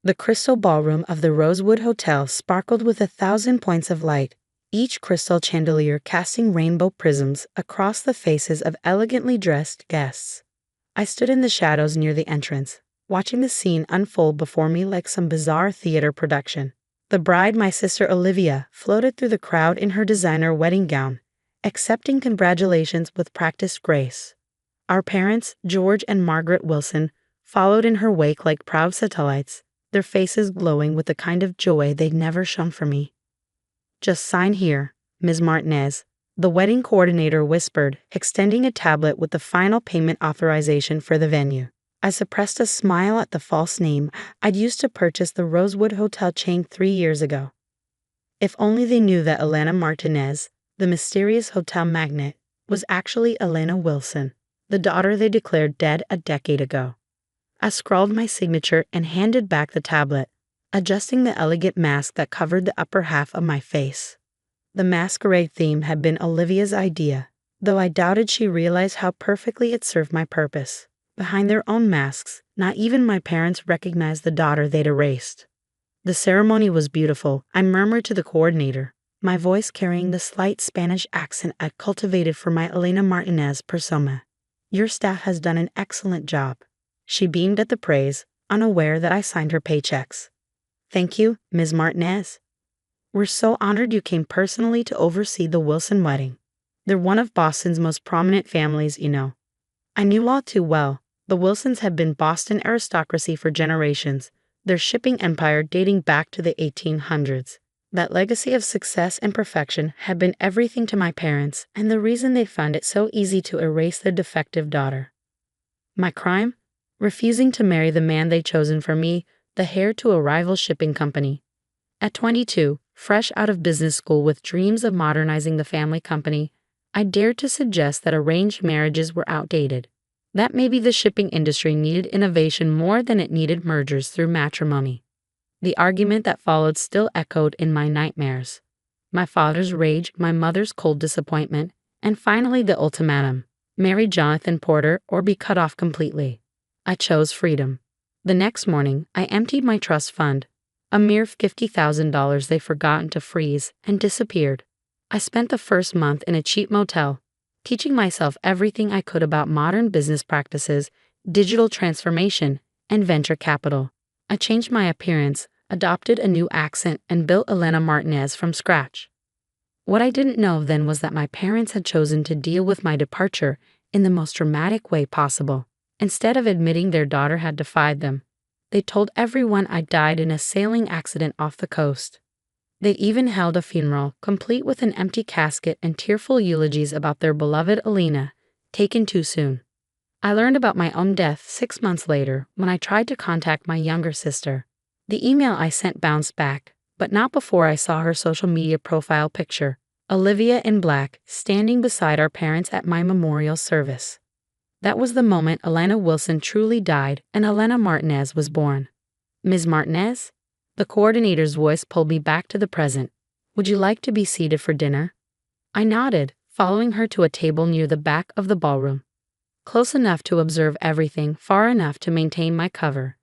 The crystal ballroom of the Rosewood Hotel sparkled with 1,000 points of light, each crystal chandelier casting rainbow prisms across the faces of elegantly dressed guests. I stood in the shadows near the entrance, watching the scene unfold before me like some bizarre theater production. The bride, my sister Olivia, floated through the crowd in her designer wedding gown, accepting congratulations with practiced grace. Our parents, George and Margaret Wilson, followed in her wake like proud satellites, their faces glowing with the kind of joy they'd never shown for me. "Just sign here, Ms. Martinez," the wedding coordinator whispered, extending a tablet with the final payment authorization for the venue. I suppressed a smile at the false name I'd used to purchase the Rosewood Hotel chain 3 years ago. If only they knew that Elena Martinez, the mysterious hotel magnate, was actually Elena Wilson, the daughter they declared dead a decade ago. I scrawled my signature and handed back the tablet, adjusting the elegant mask that covered the upper half of my face. The masquerade theme had been Olivia's idea, though I doubted she realized how perfectly it served my purpose. Behind their own masks, not even my parents recognized the daughter they'd erased. The ceremony was beautiful, I murmured to the coordinator, my voice carrying the slight Spanish accent I'd cultivated for my Elena Martinez persona. "Your staff has done an excellent job." She beamed at the praise, unaware that I signed her paychecks. "Thank you, Ms. Martinez. We're so honored you came personally to oversee the Wilson wedding. They're one of Boston's most prominent families, you know." I knew all too well. The Wilsons had been Boston aristocracy for generations, their shipping empire dating back to the 1800s. That legacy of success and perfection had been everything to my parents, and the reason they found it so easy to erase their defective daughter. My crime? Refusing to marry the man they'd chosen for me, the heir to a rival shipping company. At 22, fresh out of business school with dreams of modernizing the family company, I dared to suggest that arranged marriages were outdated. That maybe the shipping industry needed innovation more than it needed mergers through matrimony. The argument that followed still echoed in my nightmares. My father's rage, my mother's cold disappointment, and finally the ultimatum: marry Jonathan Porter or be cut off completely. I chose freedom. The next morning, I emptied my trust fund, a mere $50,000 they'd forgotten to freeze, and disappeared. I spent the first month in a cheap motel, teaching myself everything I could about modern business practices, digital transformation, and venture capital. I changed my appearance, adopted a new accent, and built Elena Martinez from scratch. What I didn't know then was that my parents had chosen to deal with my departure in the most dramatic way possible. Instead of admitting their daughter had defied them, they told everyone I died in a sailing accident off the coast. They even held a funeral, complete with an empty casket and tearful eulogies about their beloved Elena, taken too soon. I learned about my own death 6 months later when I tried to contact my younger sister. The email I sent bounced back, but not before I saw her social media profile picture, Olivia in black, standing beside our parents at my memorial service. That was the moment Elena Wilson truly died and Elena Martinez was born. "Ms. Martinez?" The coordinator's voice pulled me back to the present. "Would you like to be seated for dinner?" I nodded, following her to a table near the back of the ballroom. Close enough to observe everything, far enough to maintain my cover.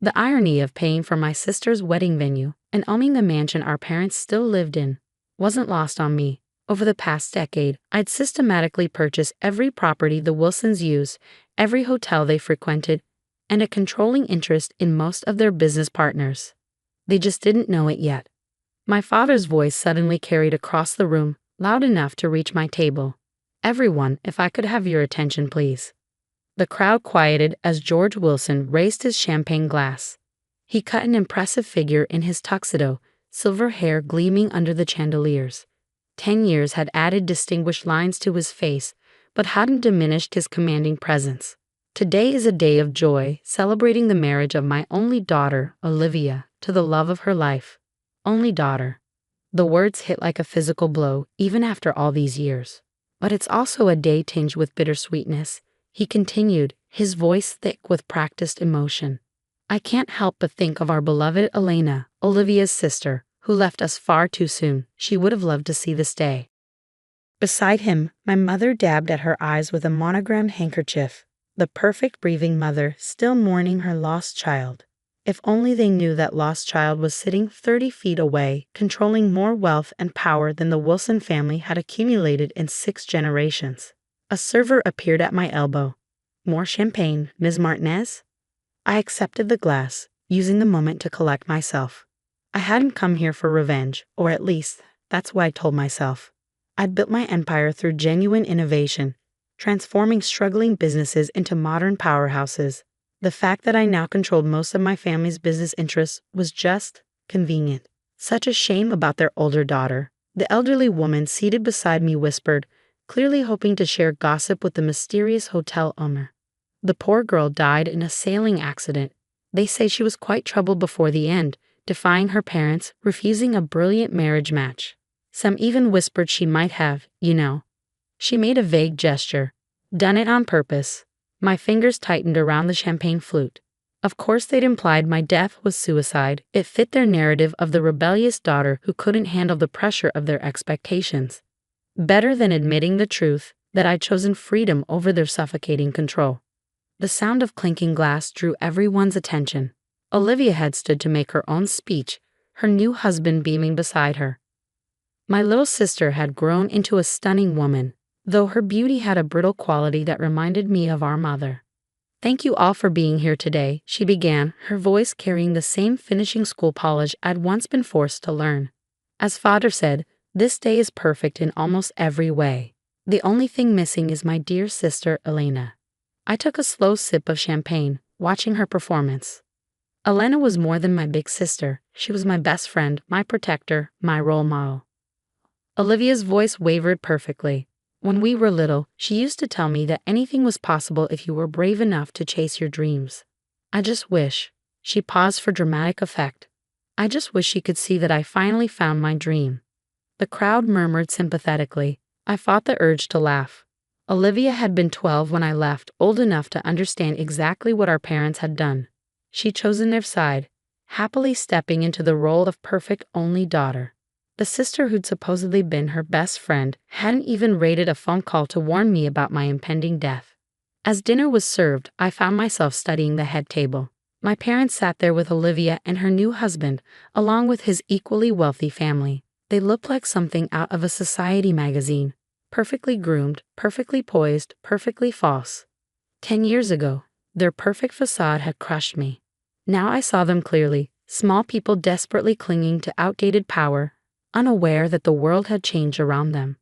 The irony of paying for my sister's wedding venue and owning the mansion our parents still lived in wasn't lost on me. Over the past decade, I'd systematically purchased every property the Wilsons used, every hotel they frequented, and a controlling interest in most of their business partners. They just didn't know it yet. My father's voice suddenly carried across the room, loud enough to reach my table. "Everyone, if I could have your attention, please." The crowd quieted as George Wilson raised his champagne glass. He cut an impressive figure in his tuxedo, silver hair gleaming under the chandeliers. 10 years had added distinguished lines to his face, but hadn't diminished his commanding presence. "Today is a day of joy, celebrating the marriage of my only daughter, Olivia, to the love of her life." Only daughter. The words hit like a physical blow, even after all these years. "But it's also a day tinged with bittersweetness," he continued, his voice thick with practiced emotion. "I can't help but think of our beloved Elena, Olivia's sister, who left us far too soon. She would have loved to see this day." Beside him, my mother dabbed at her eyes with a monogrammed handkerchief, the perfect breathing mother still mourning her lost child. If only they knew that lost child was sitting 30 feet away, controlling more wealth and power than the Wilson family had accumulated in 6 generations. A server appeared at my elbow. "More champagne, Ms. Martinez?" I accepted the glass, using the moment to collect myself. I hadn't come here for revenge, or at least, that's what I told myself. I'd built my empire through genuine innovation, transforming struggling businesses into modern powerhouses. The fact that I now controlled most of my family's business interests was just convenient. Such a shame about their older daughter. The elderly woman seated beside me whispered, clearly hoping to share gossip with the mysterious hotel owner. The poor girl died in a sailing accident. They say she was quite troubled before the end, defying her parents, refusing a brilliant marriage match. Some even whispered she might have, She made a vague gesture. Done it on purpose. My fingers tightened around the champagne flute. Of course they'd implied my death was suicide. It fit their narrative of the rebellious daughter who couldn't handle the pressure of their expectations. Better than admitting the truth, that I'd chosen freedom over their suffocating control. The sound of clinking glass drew everyone's attention. Olivia had stood to make her own speech, her new husband beaming beside her. My little sister had grown into a stunning woman, though her beauty had a brittle quality that reminded me of our mother. "Thank you all for being here today," she began, her voice carrying the same finishing school polish I'd once been forced to learn. "As Father said, this day is perfect in almost every way. The only thing missing is my dear sister Elena." I took a slow sip of champagne, watching her performance. Elena was more than my big sister. She was my best friend, my protector, my role model. Olivia's voice wavered perfectly. "When we were little, she used to tell me that anything was possible if you were brave enough to chase your dreams. I just wish," she paused for dramatic effect, "I just wish she could see that I finally found my dream." The crowd murmured sympathetically. I fought the urge to laugh. Olivia had been 12 when I left, old enough to understand exactly what our parents had done. She'd chosen their side, happily stepping into the role of perfect only daughter. The sister who'd supposedly been her best friend hadn't even raided a phone call to warn me about my impending death. As dinner was served, I found myself studying the head table. My parents sat there with Olivia and her new husband, along with his equally wealthy family. They looked like something out of a society magazine. Perfectly groomed, perfectly poised, perfectly false. 10 years ago, their perfect facade had crushed me. Now I saw them clearly, small people desperately clinging to outdated power, unaware that the world had changed around them.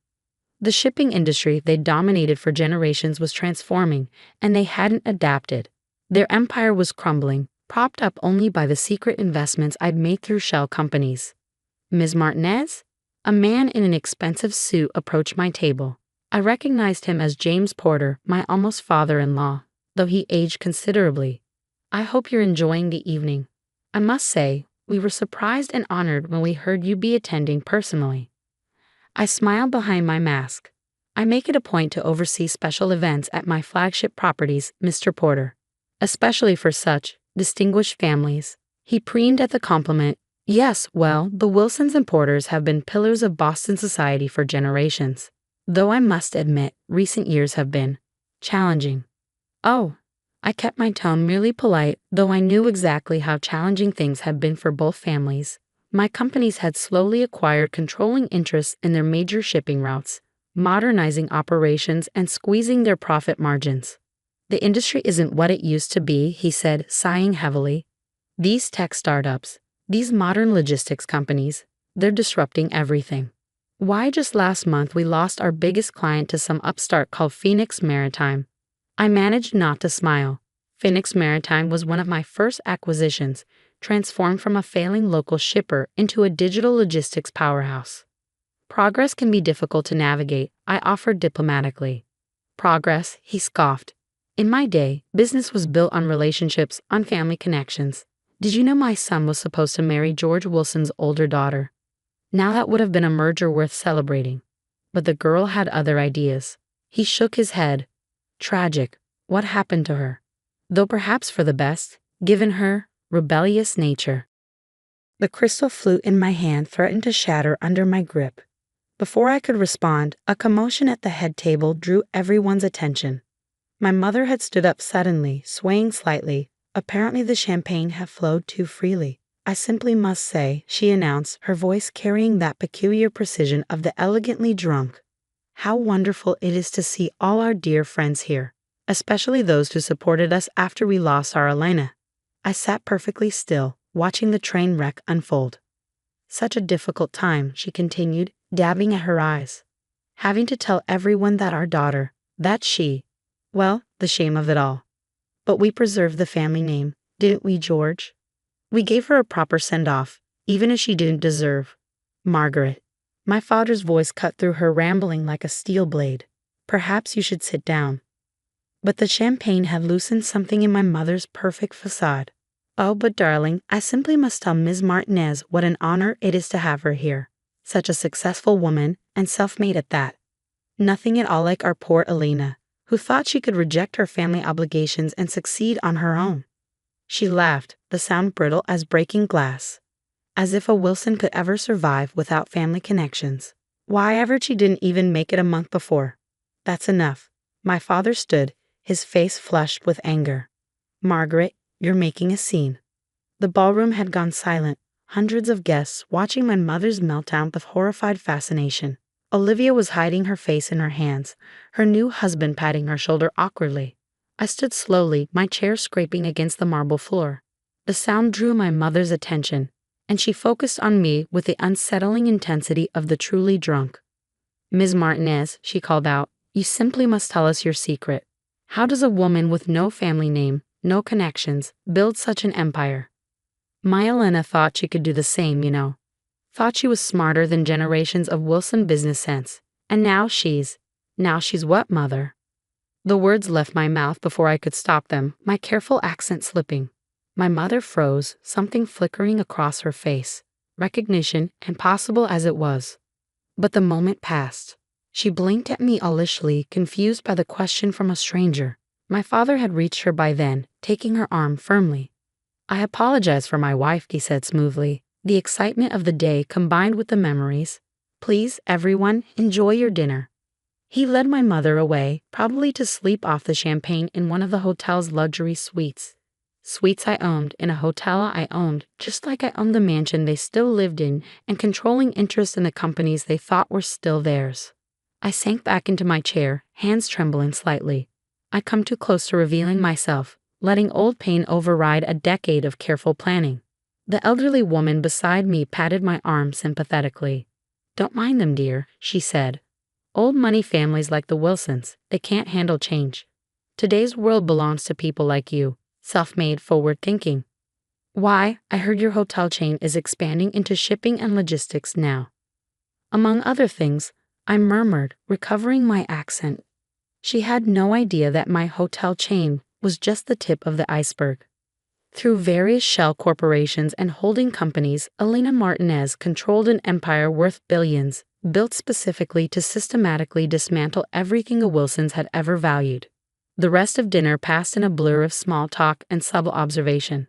The shipping industry they dominated for generations was transforming, and they hadn't adapted. Their empire was crumbling, propped up only by the secret investments I'd made through shell companies. "Ms. Martinez?" A man in an expensive suit approached my table. I recognized him as James Porter, my almost father-in-law, though he aged considerably. "I hope you're enjoying the evening. I must say, we were surprised and honored when we heard you'd be attending personally." I smiled behind my mask. "I make it a point to oversee special events at my flagship properties, Mr. Porter, especially for such distinguished families." He preened at the compliment. "Yes, well, the Wilsons and Porters have been pillars of Boston society for generations. Though I must admit, recent years have been challenging." "Oh." I kept my tone merely polite, though I knew exactly how challenging things had been for both families. My companies had slowly acquired controlling interests in their major shipping routes, modernizing operations and squeezing their profit margins. "The industry isn't what it used to be," he said, sighing heavily. "These tech startups, these modern logistics companies, they're disrupting everything. Why, just last month we lost our biggest client to some upstart called Phoenix Maritime." I managed not to smile. Phoenix Maritime was one of my first acquisitions, transformed from a failing local shipper into a digital logistics powerhouse. "Progress can be difficult to navigate," I offered diplomatically. "Progress," he scoffed. "In my day, business was built on relationships, on family connections. Did you know my son was supposed to marry George Wilson's older daughter? Now that would have been a merger worth celebrating. But the girl had other ideas." He shook his head. "Tragic. What happened to her? Though perhaps for the best, given her rebellious nature." The crystal flute in my hand threatened to shatter under my grip. Before I could respond, a commotion at the head table drew everyone's attention. My mother had stood up suddenly, swaying slightly, Apparently the champagne had flowed too freely. I simply must say, she announced, her voice carrying that peculiar precision of the elegantly drunk. How wonderful it is to see all our dear friends here, especially those who supported us after we lost our Elena. I sat perfectly still, watching the train wreck unfold. Such a difficult time, she continued, dabbing at her eyes. Having to tell everyone that our daughter, that she, well, the shame of it all. But we preserved the family name, didn't we, George? We gave her a proper send-off, even if she didn't deserve. Margaret. My father's voice cut through her rambling like a steel blade. Perhaps you should sit down. But the champagne had loosened something in my mother's perfect facade. Oh, but darling, I simply must tell Ms. Martinez what an honor it is to have her here. Such a successful woman, and self-made at that. Nothing at all like our poor Elena, who thought she could reject her family obligations and succeed on her own. She laughed, the sound brittle as breaking glass. As if a Wilson could ever survive without family connections. Why ever she didn't even make it a month before. That's enough. My father stood, his face flushed with anger. Margaret, you're making a scene. The ballroom had gone silent, hundreds of guests watching my mother's meltdown with horrified fascination. Olivia was hiding her face in her hands, her new husband patting her shoulder awkwardly. I stood slowly, my chair scraping against the marble floor. The sound drew my mother's attention, and she focused on me with the unsettling intensity of the truly drunk. Ms. Martinez, she called out, you simply must tell us your secret. How does a woman with no family name, no connections, build such an empire? My Elena thought she could do the same, you know. Thought she was smarter than generations of Wilson business sense. And now she's what, mother? The words left my mouth before I could stop them, my careful accent slipping. My mother froze, something flickering across her face. Recognition, impossible as it was. But the moment passed. She blinked at me owlishly, confused by the question from a stranger. My father had reached her by then, taking her arm firmly. I apologize for my wife, he said smoothly, the excitement of the day combined with the memories. Please, everyone, enjoy your dinner. He led my mother away, probably to sleep off the champagne in one of the hotel's luxury suites. Suites I owned, in a hotel I owned, just like I owned the mansion they still lived in and controlling interest in the companies they thought were still theirs. I sank back into my chair, hands trembling slightly. I come too close to revealing myself, letting old pain override a decade of careful planning. The elderly woman beside me patted my arm sympathetically. Don't mind them, dear, she said. Old money families like the Wilsons, they can't handle change. Today's world belongs to people like you. Self-made, forward-thinking. Why, I heard your hotel chain is expanding into shipping and logistics now. Among other things, I murmured, recovering my accent. She had no idea that my hotel chain was just the tip of the iceberg. Through various shell corporations and holding companies, Elena Martinez controlled an empire worth billions, built specifically to systematically dismantle everything the Wilsons had ever valued. The rest of dinner passed in a blur of small talk and subtle observation.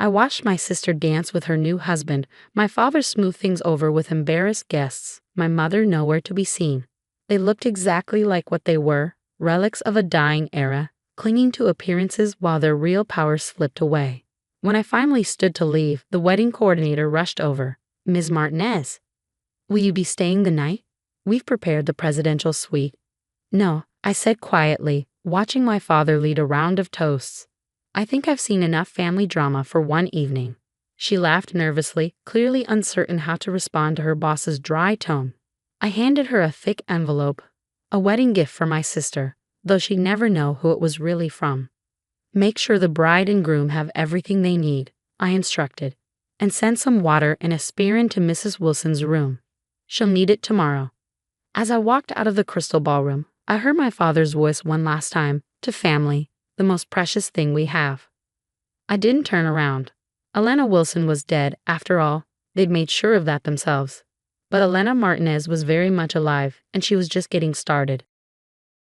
I watched my sister dance with her new husband, my father smooth things over with embarrassed guests, my mother nowhere to be seen. They looked exactly like what they were, relics of a dying era, clinging to appearances while their real power slipped away. When I finally stood to leave, the wedding coordinator rushed over. Ms. Martinez, will you be staying the night? We've prepared the presidential suite. No, I said quietly, watching my father lead a round of toasts. I think I've seen enough family drama for one evening. She laughed nervously, clearly uncertain how to respond to her boss's dry tone. I handed her a thick envelope, a wedding gift for my sister, though she'd never know who it was really from. Make sure the bride and groom have everything they need, I instructed, and send some water and a spear into Mrs. Wilson's room. She'll need it tomorrow. As I walked out of the crystal ballroom, I heard my father's voice one last time, to family, the most precious thing we have. I didn't turn around. Elena Wilson was dead, after all. They'd made sure of that themselves. But Elena Martinez was very much alive, and she was just getting started.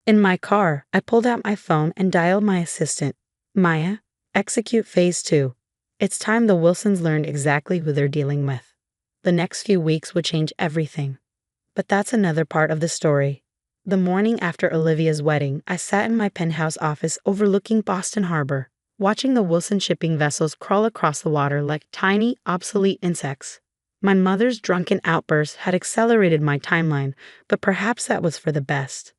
In my car, I pulled out my phone and dialed my assistant. Maya, execute phase 2. It's time the Wilsons learned exactly who they're dealing with. The next few weeks would change everything. But that's another part of the story. The morning after Olivia's wedding, I sat in my penthouse office overlooking Boston Harbor. watching the Wilson shipping vessels crawl across the water like tiny, obsolete insects. My mother's drunken outburst had accelerated my timeline, but perhaps that was for the best.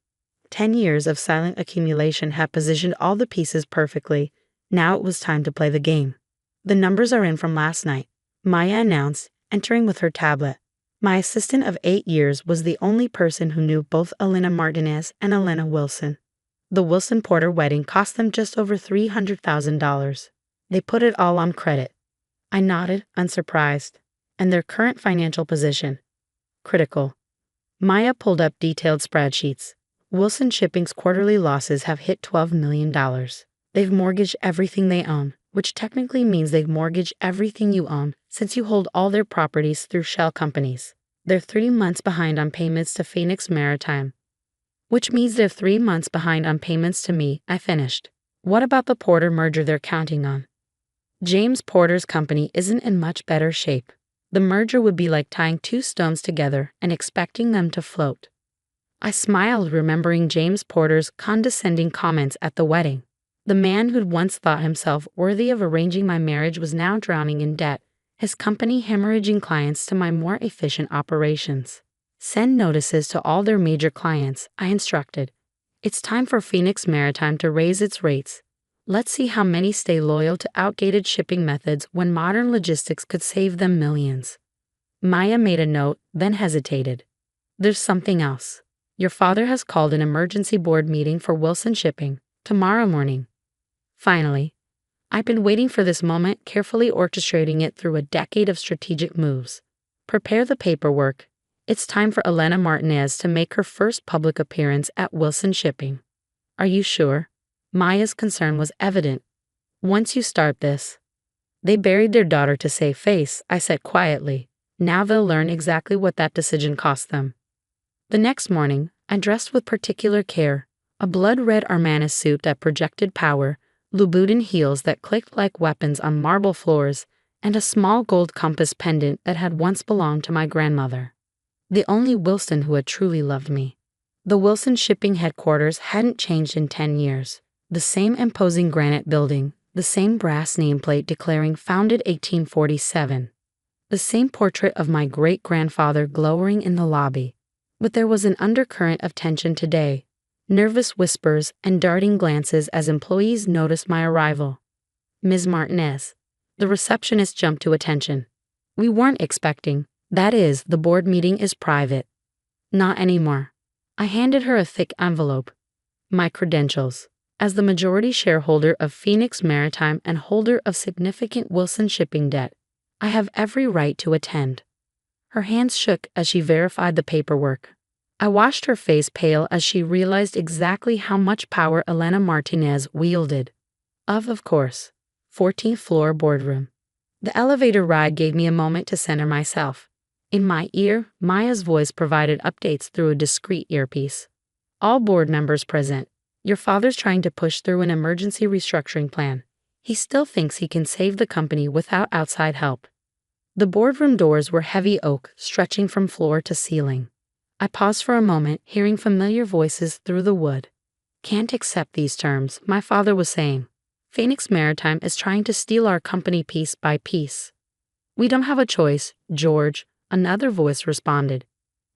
10 years of silent accumulation had positioned all the pieces perfectly. Now it was time to play the game. The numbers are in from last night, Maya announced, entering with her tablet. My assistant of 8 years was the only person who knew both Elena Martinez and Elena Wilson. The Wilson Porter wedding cost them just over $300,000. They put it all on credit. I nodded, unsurprised. And their current financial position? Critical. Maya pulled up detailed spreadsheets. Wilson Shipping's quarterly losses have hit $12 million. They've mortgaged everything they own, which technically means they've mortgaged everything you own since you hold all their properties through shell companies. They're 3 months behind on payments to Phoenix Maritime, which means they're 3 months behind on payments to me. I finished. What about the Porter merger they're counting on? James Porter's company isn't in much better shape. The merger would be like tying 2 stones together and expecting them to float. I smiled, remembering James Porter's condescending comments at the wedding. The man who'd once thought himself worthy of arranging my marriage was now drowning in debt, his company hemorrhaging clients to my more efficient operations. Send notices to all their major clients, I instructed. It's time for Phoenix Maritime to raise its rates. Let's see how many stay loyal to outdated shipping methods when modern logistics could save them millions. Maya made a note, then hesitated. There's something else. Your father has called an emergency board meeting for Wilson Shipping tomorrow morning. Finally, I've been waiting for this moment, carefully orchestrating it through a decade of strategic moves. Prepare the paperwork. It's time for Elena Martinez to make her first public appearance at Wilson Shipping. Are you sure? Maya's concern was evident. Once you start this. They buried their daughter to save face, I said quietly. Now they'll learn exactly what that decision cost them. The next morning, I dressed with particular care, a blood-red Armani suit that projected power, Louboutin heels that clicked like weapons on marble floors, and a small gold compass pendant that had once belonged to my grandmother. The only Wilson who had truly loved me. The Wilson Shipping headquarters hadn't changed in 10 years. The same imposing granite building, the same brass nameplate declaring founded 1847. The same portrait of my great-grandfather glowering in the lobby. But there was an undercurrent of tension today, nervous whispers and darting glances as employees noticed my arrival. Ms. Martinez. The receptionist jumped to attention. We weren't expecting. That is, the board meeting is private. Not anymore. I handed her a thick envelope. My credentials. As the majority shareholder of Phoenix Maritime and holder of significant Wilson Shipping debt, I have every right to attend. Her hands shook as she verified the paperwork. I watched her face pale as she realized exactly how much power Elena Martinez wielded. Of course. 14th floor boardroom. The elevator ride gave me a moment to center myself. In my ear, Maya's voice provided updates through a discreet earpiece. All board members present. Your father's trying to push through an emergency restructuring plan. He still thinks he can save the company without outside help. The boardroom doors were heavy oak, stretching from floor to ceiling. I paused for a moment, hearing familiar voices through the wood. Can't accept these terms, my father was saying. Phoenix Maritime is trying to steal our company piece by piece. We don't have a choice, George, another voice responded.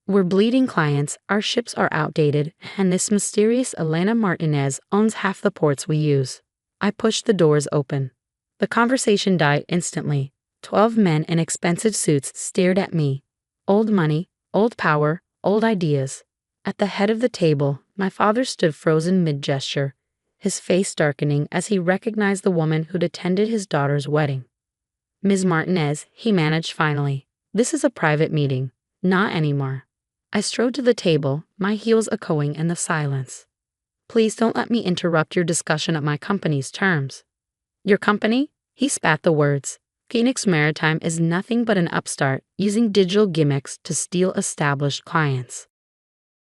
We're bleeding clients, our ships are outdated, and this mysterious Elena Martinez owns half the ports we use. I pushed the doors open. The conversation died instantly. 12 men in expensive suits stared at me. Old money, old power, old ideas. At the head of the table, my father stood frozen mid-gesture, his face darkening as he recognized the woman who'd attended his daughter's wedding. Ms. Martinez, he managed finally. This is a private meeting. Not anymore. I strode to the table, my heels echoing in the silence. Please don't let me interrupt your discussion of my company's terms. Your company? He spat the words. Phoenix Maritime is nothing but an upstart using digital gimmicks to steal established clients.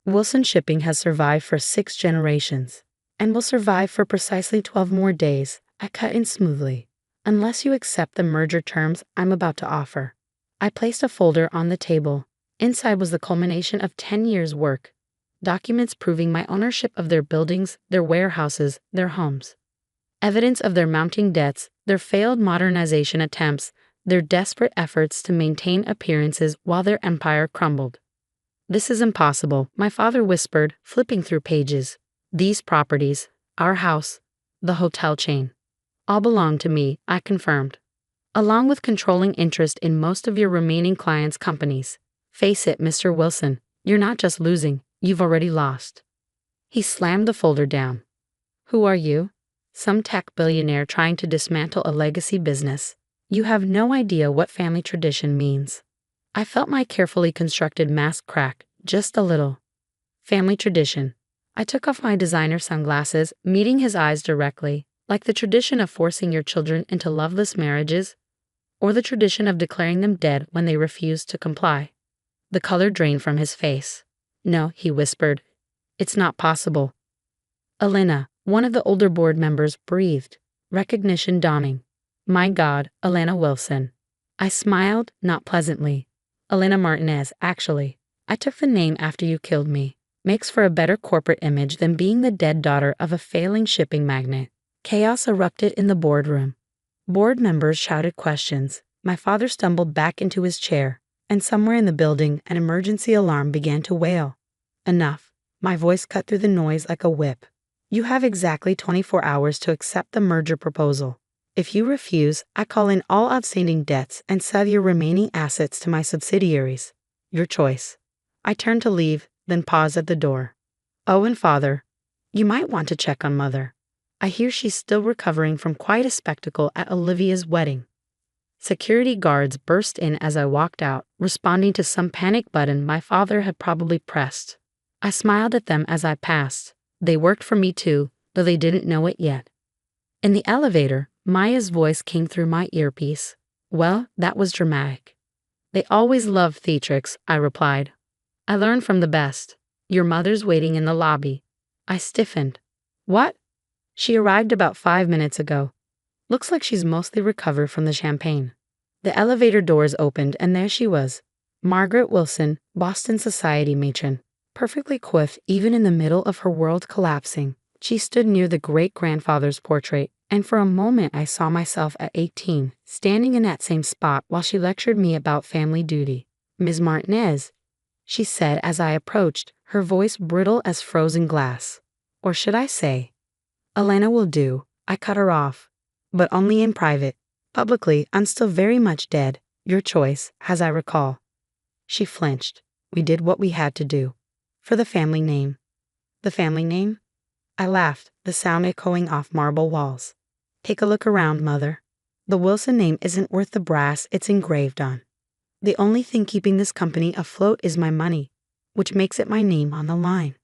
Wilson Shipping has survived for 6 generations, and will survive for precisely 12 more days. I cut in smoothly. Unless you accept the merger terms I'm about to offer. I placed a folder on the table. Inside was the culmination of 10 years' work. Documents proving my ownership of their buildings, their warehouses, their homes. Evidence of their mounting debts, their failed modernization attempts, their desperate efforts to maintain appearances while their empire crumbled. "This is impossible," my father whispered, flipping through pages. "These properties, our house, the hotel chain, all belong to me," I confirmed, "along with controlling interest in most of your remaining clients' companies. Face it, Mr. Wilson, you're not just losing, you've already lost." He slammed the folder down. "Who are you? Some tech billionaire trying to dismantle a legacy business. You have no idea what family tradition means." I felt my carefully constructed mask crack, just a little. Family tradition. I took off my designer sunglasses, meeting his eyes directly, like the tradition of forcing your children into loveless marriages, or the tradition of declaring them dead when they refuse to comply. The color drained from his face. "No," he whispered. "It's not possible." Elena, one of the older board members, breathed, recognition dawning. "My God, Elena Wilson." I smiled, not pleasantly. "Elena Martinez, actually. I took the name after you killed me. Makes for a better corporate image than being the dead daughter of a failing shipping magnate." Chaos erupted in the boardroom. Board members shouted questions. My father stumbled back into his chair, and somewhere in the building, an emergency alarm began to wail. "Enough." My voice cut through the noise like a whip. "You have exactly 24 hours to accept the merger proposal. If you refuse, I call in all outstanding debts and sell your remaining assets to my subsidiaries. Your choice." I turned to leave, then paused at the door. "Oh, and father, you might want to check on mother. I hear she's still recovering from quite a spectacle at Olivia's wedding." Security guards burst in as I walked out, responding to some panic button my father had probably pressed. I smiled at them as I passed. They worked for me too, though they didn't know it yet. In the elevator, Maya's voice came through my earpiece. "Well, that was dramatic." "They always love theatrics," I replied. "I learned from the best. Your mother's waiting in the lobby." I stiffened. "What?" "She arrived about 5 minutes ago. Looks like she's mostly recovered from the champagne." The elevator doors opened, and there she was. Margaret Wilson, Boston society matron. Perfectly coiffed even in the middle of her world collapsing. She stood near the great-grandfather's portrait, and for a moment I saw myself at 18, standing in that same spot while she lectured me about family duty. "Ms. Martinez," she said as I approached, her voice brittle as frozen glass. Or should I say, "Elena will do." I cut her off. "But only in private. Publicly, I'm still very much dead. Your choice, as I recall." She flinched. "We did what we had to do. For the family name." "The family name?" I laughed, the sound echoing off marble walls. "Take a look around, mother. The Wilson name isn't worth the brass it's engraved on. The only thing keeping this company afloat is my money, which makes it my name on the line.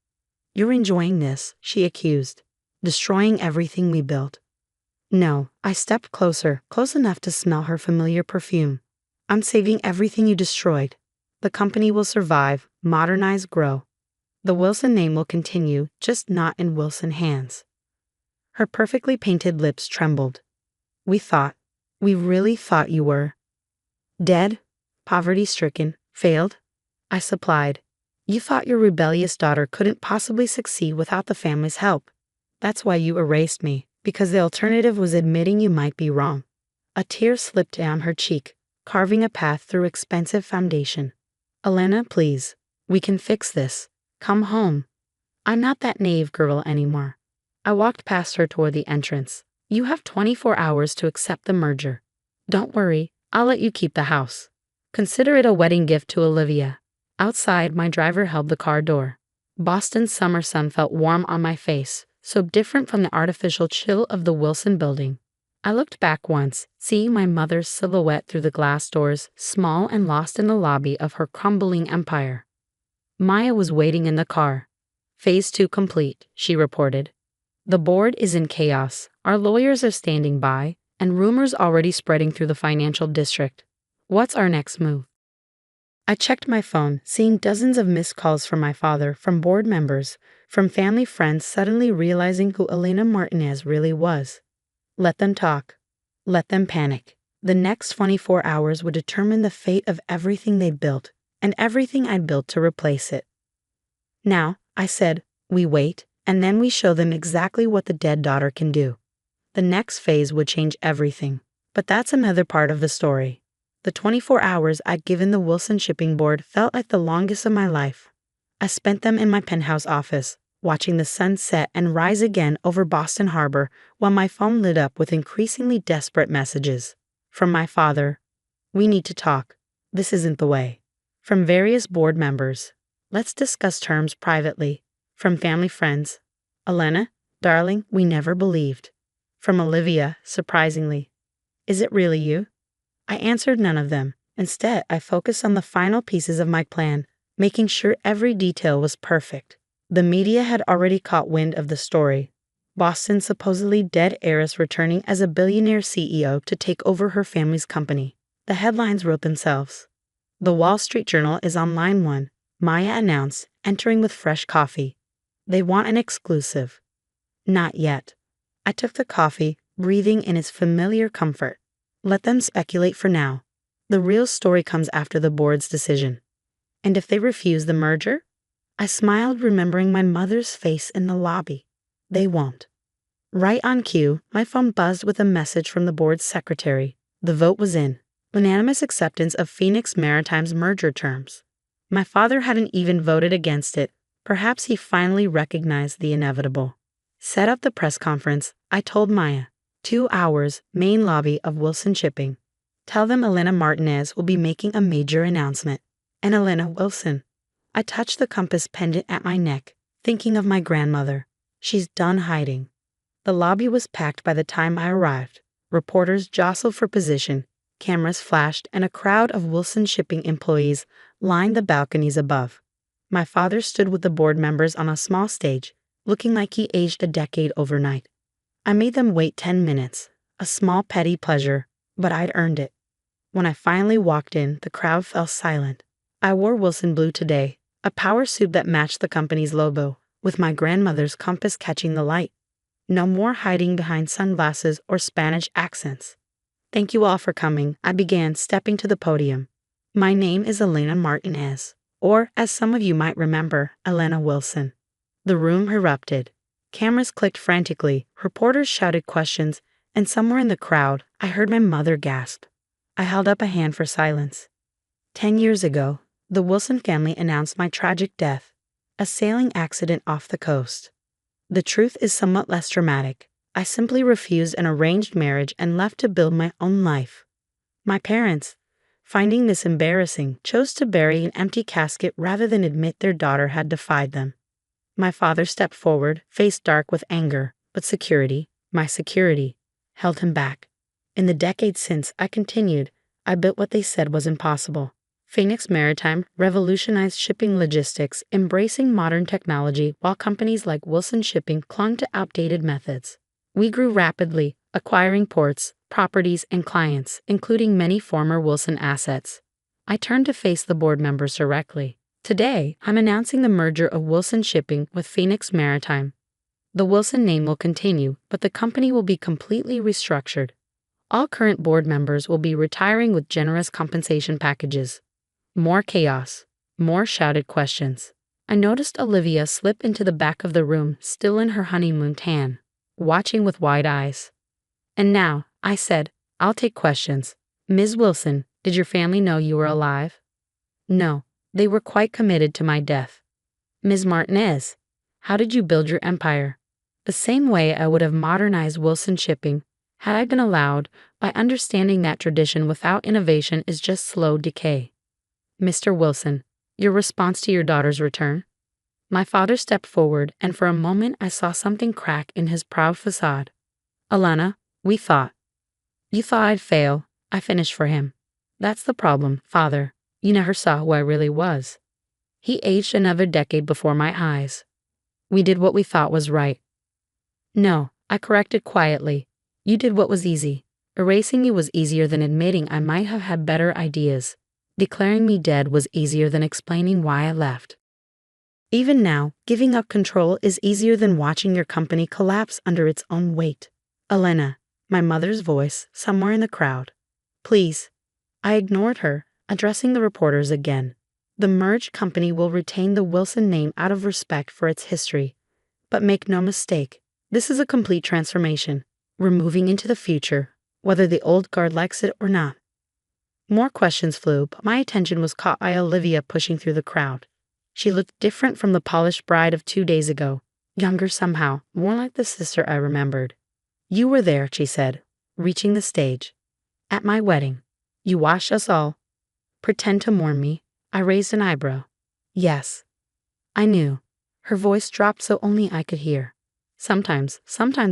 You're enjoying this," she accused, "destroying everything we built." "No," I stepped closer, close enough to smell her familiar perfume. "I'm saving everything you destroyed. The company will survive, modernize, grow. The Wilson name will continue, just not in Wilson hands." Her perfectly painted lips trembled. We really thought you were dead, poverty-stricken, failed," I supplied. "You thought your rebellious daughter couldn't possibly succeed without the family's help. That's why you erased me, because the alternative was admitting you might be wrong." A tear slipped down her cheek, carving a path through expensive foundation. "Elena, please. We can fix this. Come home. I'm not that naive girl anymore." I walked past her toward the entrance. "You have 24 hours to accept the merger. Don't worry, I'll let you keep the house. Consider it a wedding gift to Olivia." Outside, my driver held the car door. Boston's summer sun felt warm on my face, so different from the artificial chill of the Wilson building. I looked back once, seeing my mother's silhouette through the glass doors, small and lost in the lobby of her crumbling empire. Maya was waiting in the car. "Phase 2 complete," she reported. "The board is in chaos, our lawyers are standing by, and rumors already spreading through the financial district. What's our next move?" I checked my phone, seeing dozens of missed calls from my father, from board members, from family friends suddenly realizing who Elena Martinez really was. Let them talk. Let them panic. The next 24 hours would determine the fate of everything they'd built, and everything I'd built to replace it. Now, I said, we wait, and then we show them exactly what the dead daughter can do. The next phase would change everything. But that's another part of the story. The 24 hours I'd given the Wilson Shipping Board felt like the longest of my life. I spent them in my penthouse office, watching the sun set and rise again over Boston Harbor while my phone lit up with increasingly desperate messages. From my father, "We need to talk. This isn't the way." From various board members, "Let's discuss terms privately." From family friends, "Elena, darling, we never believed." From Olivia, surprisingly, "Is it really you?" I answered none of them. Instead, I focused on the final pieces of my plan, making sure every detail was perfect. The media had already caught wind of the story. Boston's supposedly dead heiress returning as a billionaire CEO to take over her family's company. The headlines wrote themselves. The Wall Street Journal is on line 1, Maya announced, entering with fresh coffee. They want an exclusive. Not yet. I took the coffee, breathing in its familiar comfort. Let them speculate for now. The real story comes after the board's decision. And if they refuse the merger? I smiled, remembering my mother's face in the lobby. They won't. Right on cue, my phone buzzed with a message from the board's secretary. The vote was in. Unanimous acceptance of Phoenix Maritime's merger terms. My father hadn't even voted against it. Perhaps he finally recognized the inevitable. Set up the press conference, I told Maya. 2 hours, main lobby of Wilson Shipping. Tell them Elena Martinez will be making a major announcement. And Elena Wilson. I touched the compass pendant at my neck, thinking of my grandmother. She's done hiding. The lobby was packed by the time I arrived. Reporters jostled for position, cameras flashed, and a crowd of Wilson Shipping employees lined the balconies above. My father stood with the board members on a small stage, looking like he aged a decade overnight. I made them wait 10 minutes, a small petty pleasure, but I'd earned it. When I finally walked in, the crowd fell silent. I wore Wilson blue today, a power suit that matched the company's logo, with my grandmother's compass catching the light. No more hiding behind sunglasses or Spanish accents. "Thank you all for coming," I began, stepping to the podium. "My name is Elena Martinez, or as some of you might remember, Elena Wilson." The room erupted. Cameras clicked frantically, reporters shouted questions, and somewhere in the crowd, I heard my mother gasp. I held up a hand for silence. 10 years ago, the Wilson family announced my tragic death, a sailing accident off the coast. The truth is somewhat less dramatic. I simply refused an arranged marriage and left to build my own life. My parents, finding this embarrassing, chose to bury an empty casket rather than admit their daughter had defied them. My father stepped forward, face dark with anger, but security, my security, held him back. In the decades since, I continued, I built what they said was impossible. Phoenix Maritime revolutionized shipping logistics, embracing modern technology while companies like Wilson Shipping clung to outdated methods. We grew rapidly, acquiring ports, properties, and clients, including many former Wilson assets. I turned to face the board members directly. Today, I'm announcing the merger of Wilson Shipping with Phoenix Maritime. The Wilson name will continue, but the company will be completely restructured. All current board members will be retiring with generous compensation packages. More chaos, more shouted questions. I noticed Olivia slip into the back of the room, still in her honeymoon tan, watching with wide eyes. "And now," I said, "I'll take questions. Ms. Wilson, did your family know you were alive?" "No. They were quite committed to my death." "Ms. Martinez, how did you build your empire?" "The same way I would have modernized Wilson Shipping, had I been allowed, by understanding that tradition without innovation is just slow decay." "Mr. Wilson, your response to your daughter's return?" My father stepped forward, and for a moment I saw something crack in his proud facade. "Alana, you thought I'd fail," I finished for him. "That's the problem, father. You never saw who I really was." He aged another decade before my eyes. "We did what we thought was right." "No," I corrected quietly. "You did what was easy. Erasing you was easier than admitting I might have had better ideas. Declaring me dead was easier than explaining why I left. Even now, giving up control is easier than watching your company collapse under its own weight." "Elena," my mother's voice, somewhere in the crowd. "Please." I ignored her, addressing the reporters again. "The merged company will retain the Wilson name out of respect for its history. But make no mistake, this is a complete transformation. We're moving into the future, whether the old guard likes it or not. More questions flew, but my attention was caught by Olivia pushing through the crowd. She looked different from the polished bride of 2 days ago, younger somehow, more like the sister I remembered. You were there, she said, reaching the stage. At my wedding. You watched us all. Pretend to mourn me. I raised an eyebrow. Yes. I knew. Her voice dropped so only I could hear. Sometimes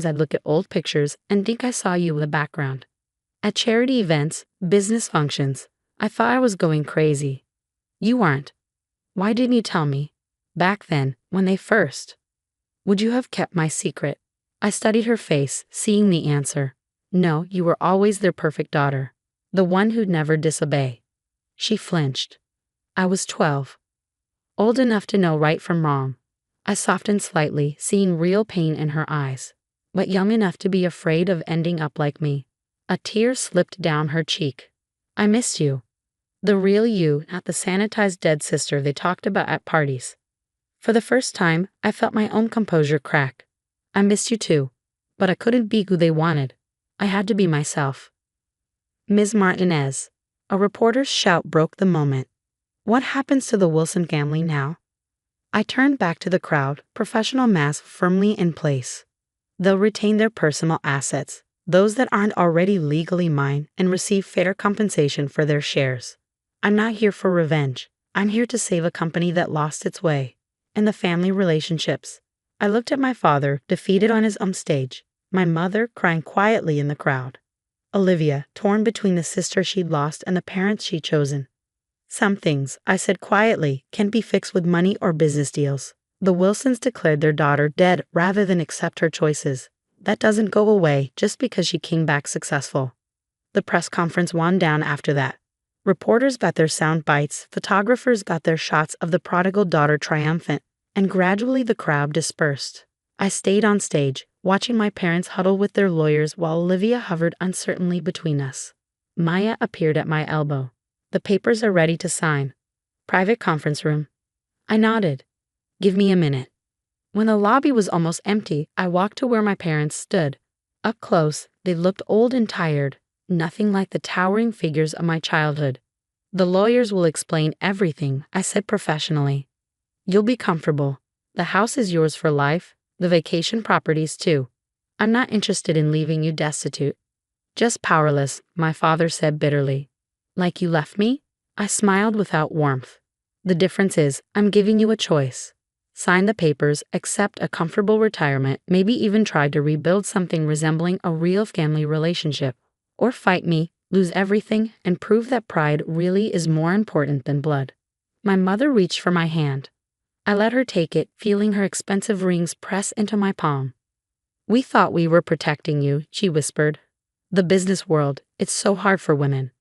I'd look at old pictures and think I saw you in the background. At charity events, business functions, I thought I was going crazy. You aren't. Why didn't you tell me? Back then, when they first. Would you have kept my secret? I studied her face, seeing the answer. No, you were always their perfect daughter. The one who'd never disobey. She flinched. I was 12. Old enough to know right from wrong. I softened slightly, seeing real pain in her eyes. But young enough to be afraid of ending up like me. A tear slipped down her cheek. I missed you. The real you, not the sanitized dead sister they talked about at parties. For the first time, I felt my own composure crack. I missed you too, but I couldn't be who they wanted. I had to be myself. Ms. Martinez. A reporter's shout broke the moment. What happens to the Wilson family now? I turned back to the crowd, professional mask firmly in place. They'll retain their personal assets, those that aren't already legally mine, and receive fair compensation for their shares. I'm not here for revenge. I'm here to save a company that lost its way. And the family relationships. I looked at my father, defeated on his stage, my mother crying quietly in the crowd. Olivia, torn between the sister she'd lost and the parents she'd chosen. Some things, I said quietly, can't be fixed with money or business deals. The Wilsons declared their daughter dead rather than accept her choices. That doesn't go away just because she came back successful. The press conference wound down after that. Reporters got their sound bites, photographers got their shots of the prodigal daughter triumphant, and gradually the crowd dispersed. I stayed on stage, watching my parents huddle with their lawyers while Olivia hovered uncertainly between us. Maya appeared at my elbow. The papers are ready to sign. Private conference room. I nodded. Give me a minute. When the lobby was almost empty, I walked to where my parents stood. Up close, they looked old and tired, nothing like the towering figures of my childhood. The lawyers will explain everything, I said professionally. You'll be comfortable. The house is yours for life, the vacation properties too. I'm not interested in leaving you destitute. Just powerless, my father said bitterly. Like you left me? I smiled without warmth. The difference is, I'm giving you a choice. Sign the papers, accept a comfortable retirement, maybe even try to rebuild something resembling a real family relationship. Or fight me, lose everything, and prove that pride really is more important than blood. My mother reached for my hand. I let her take it, feeling her expensive rings press into my palm. We thought we were protecting you, she whispered. The business world, it's so hard for women.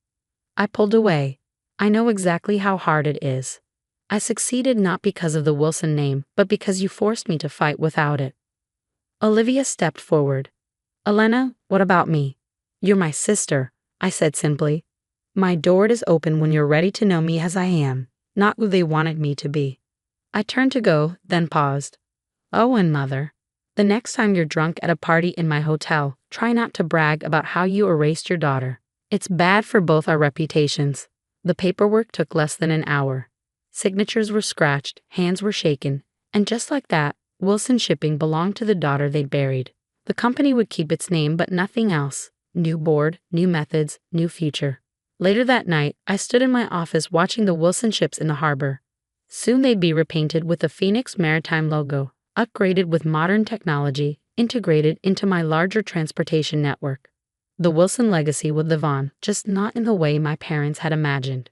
I pulled away. I know exactly how hard it is. I succeeded not because of the Wilson name, but because you forced me to fight without it. Olivia stepped forward. Elena, what about me? You're my sister, I said simply. My door is open when you're ready to know me as I am, not who they wanted me to be. I turned to go, then paused. Oh, and mother, the next time you're drunk at a party in my hotel, try not to brag about how you erased your daughter. It's bad for both our reputations. The paperwork took less than an hour. Signatures were scratched, hands were shaken, and just like that, Wilson Shipping belonged to the daughter they'd buried. The company would keep its name but nothing else. New board, new methods, new future. Later that night, I stood in my office watching the Wilson ships in the harbor. Soon they'd be repainted with the Phoenix Maritime logo, upgraded with modern technology, integrated into my larger transportation network. The Wilson legacy would live on, just not in the way my parents had imagined.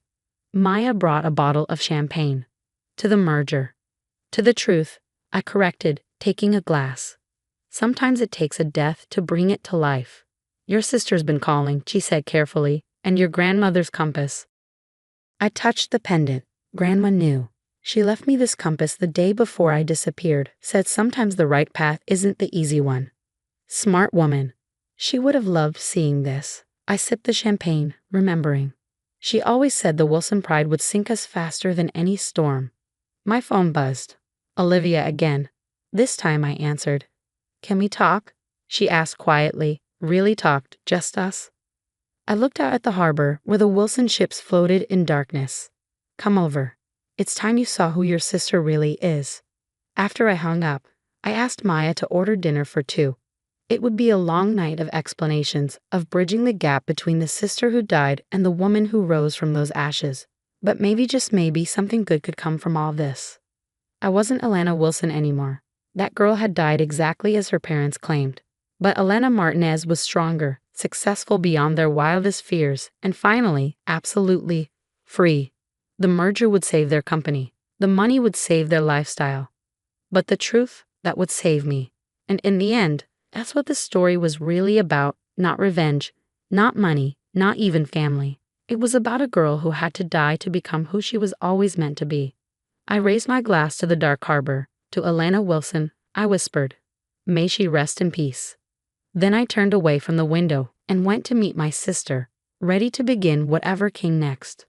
Maya brought a bottle of champagne. To the merger. To the truth, I corrected, taking a glass. Sometimes it takes a death to bring it to life. Your sister's been calling, she said carefully, and your grandmother's compass. I touched the pendant. Grandma knew. She left me this compass the day before I disappeared, said sometimes the right path isn't the easy one. Smart woman. She would have loved seeing this. I sipped the champagne, remembering. She always said the Wilson pride would sink us faster than any storm. My phone buzzed. Olivia again. This time I answered. Can we talk? She asked quietly, Really talked, just us? I looked out at the harbor where the Wilson ships floated in darkness. Come over. It's time you saw who your sister really is. After I hung up, I asked Maya to order dinner for two. It would be a long night of explanations, of bridging the gap between the sister who died and the woman who rose from those ashes. But maybe, just maybe, something good could come from all this. I wasn't Alana Wilson anymore. That girl had died exactly as her parents claimed. But Elena Martinez was stronger, successful beyond their wildest fears, and finally, absolutely free. The merger would save their company. The money would save their lifestyle. But the truth, that would save me. And in the end, that's what the story was really about. Not revenge, not money, not even family. It was about a girl who had to die to become who she was always meant to be. I raised my glass to the dark harbor. To Elena Wilson, I whispered, "May she rest in peace." Then I turned away from the window and went to meet my sister, ready to begin whatever came next.